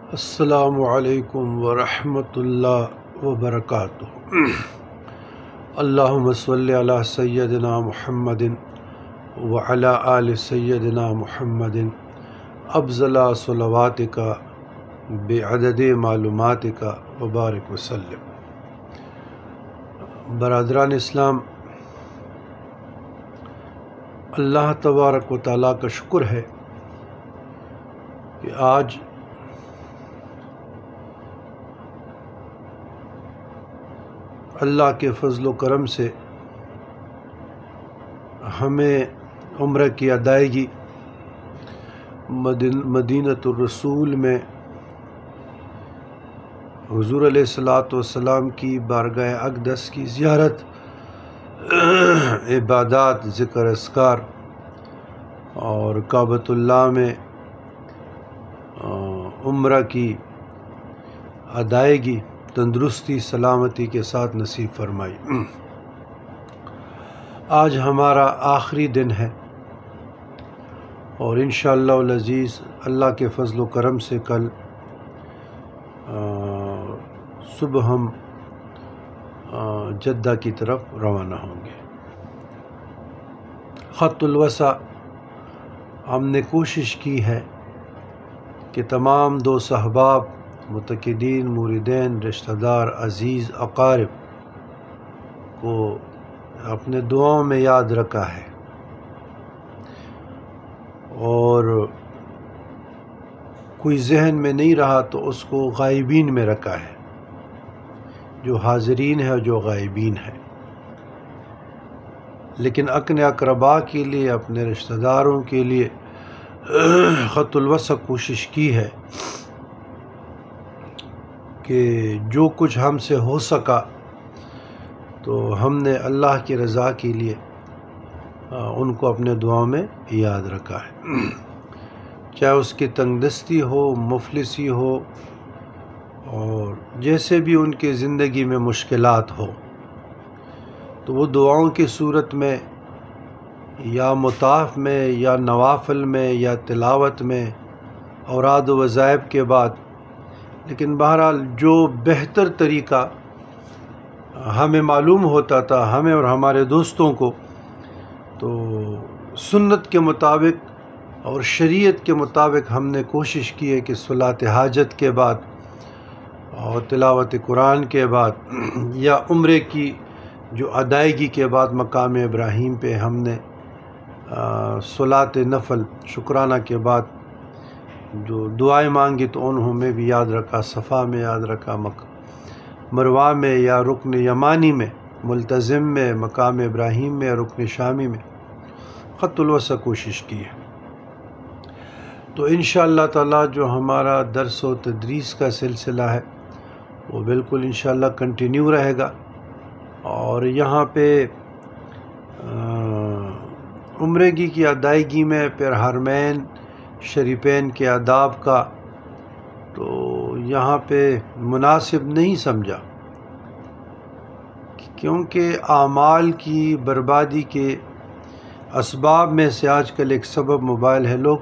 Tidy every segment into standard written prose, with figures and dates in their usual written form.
السلام علیکم ورحمۃ اللہ وبرکاتہ۔ اللہم صلی علی سیدنا محمد وعلی آل سیدنا محمد افضل صلواتک بعدد معلوماتک وبارک وسلم۔ برادران اسلام، اللہ تبارک و تعالیٰ کا شکر ہے کہ آج اللہ کے فضل و کرم سے ہمیں عمرہ کی ادائیگی مدینۃ الرسول میں حضور علیہ الصلاۃ والسلام کی بارگاہ اقدس کی زیارت، عبادات، ذکر اذکار اور کعبۃ اللہ میں عمرہ کی ادائیگی تندرستی سلامتی کے ساتھ نصیب فرمائی۔ آج ہمارا آخری دن ہے اور انشاءاللہ العزیز اللہ کے فضل و کرم سے کل صبح ہم جدہ کی طرف روانہ ہوں گے۔ خط الوسع ہم نے کوشش کی ہے کہ تمام دوست احباب، متقدین، موردین، رشتہ دار، عزیز، اقارب کو اپنے دعاؤں میں یاد رکھا ہے اور کوئی ذہن میں نہیں رہا تو اس کو غائبین میں رکھا ہے، جو حاضرین ہے اور جو غائبین ہے۔ لیکن اپنے اقربا کے لیے، اپنے رشتہ داروں کے لیے خط الوسع کوشش کی ہے کہ جو کچھ ہم سے ہو سکا تو ہم نے اللہ کی رضا کے لیے ان کو اپنے دعاؤں میں یاد رکھا ہے، چاہے اس کی تنگ دستی ہو، مفلسی ہو، اور جیسے بھی ان کی زندگی میں مشکلات ہو تو وہ دعاؤں کی صورت میں یا مطاف میں یا نوافل میں یا تلاوت میں، اوراد و وظائف کے بعد، لیکن بہرحال جو بہتر طریقہ ہمیں معلوم ہوتا تھا، ہمیں اور ہمارے دوستوں کو، تو سنت کے مطابق اور شریعت کے مطابق ہم نے کوشش کی ہے کہ صلاۃ حاجت کے بعد اور تلاوت قرآن کے بعد یا عمرے کی جو ادائیگی کے بعد مقام ابراہیم پہ ہم نے صلاۃ نفل شکرانہ کے بعد جو دعائیں مانگی تو انہوں میں بھی یاد رکھا، صفا میں یاد رکھا، مروہ میں یا رکن یمانی میں، ملتزم میں، مقام ابراہیم میں، رکن شامی میں خط الوسع کوشش کی ہے۔ تو انشاءاللہ تعالی جو ہمارا درس و تدریس کا سلسلہ ہے وہ بالکل انشاءاللہ کنٹینیو رہے گا، اور یہاں پہ عمرگی کی ادائیگی میں پھر حرمین شریفین کے آداب کا تو یہاں پہ مناسب نہیں سمجھا، کیونکہ اعمال کی بربادی کے اسباب میں سے آج کل ایک سبب موبائل ہے۔ لوگ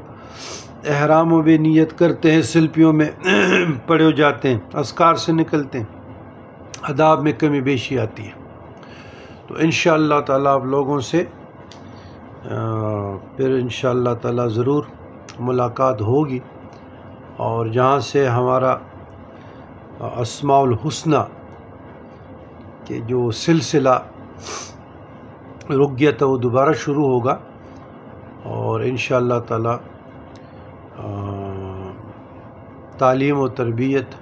احرام و بے نیت کرتے ہیں، سلفیوں میں پڑے ہو جاتے ہیں، اذکار سے نکلتے ہیں، آداب میں کمی بیشی آتی ہے۔ تو انشاءاللہ تعالیٰ آپ لوگوں سے پھر انشاءاللہ تعالیٰ ضرور ملاقات ہوگی، اور جہاں سے ہمارا اسماء الحسنہ کے جو سلسلہ رک گیا تھا وہ دوبارہ شروع ہوگا، اور انشاءاللہ تعالیٰ تعلیم و تربیت،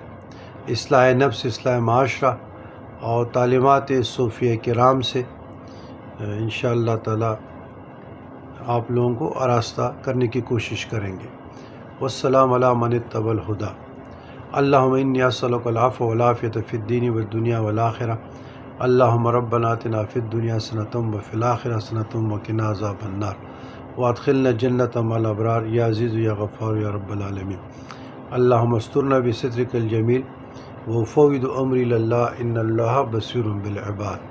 اصلاح نفس، اصلاح معاشرہ اور تعلیمات صوفیہ کرام سے انشاءاللہ تعالیٰ آپ لوگوں کو آراستہ کرنے کی کوشش کریں گے۔ والسلام علی من اتبع الہدی۔ اللہم انی اسألک العفو والعافیۃ فی الدین والدنیا والآخرہ۔ اللہم ربنا آتنا فی الدنیا حسنۃ وفی الآخرۃ حسنۃ وقنا عذاب النار وادخلنا الجنۃ مع الابرار یا عزیز یا غفار یا رب العالمین۔ اللہم استرنا بسترک الجمیل وفوض امری الی اللہ ان اللہ بصیر بالعباد۔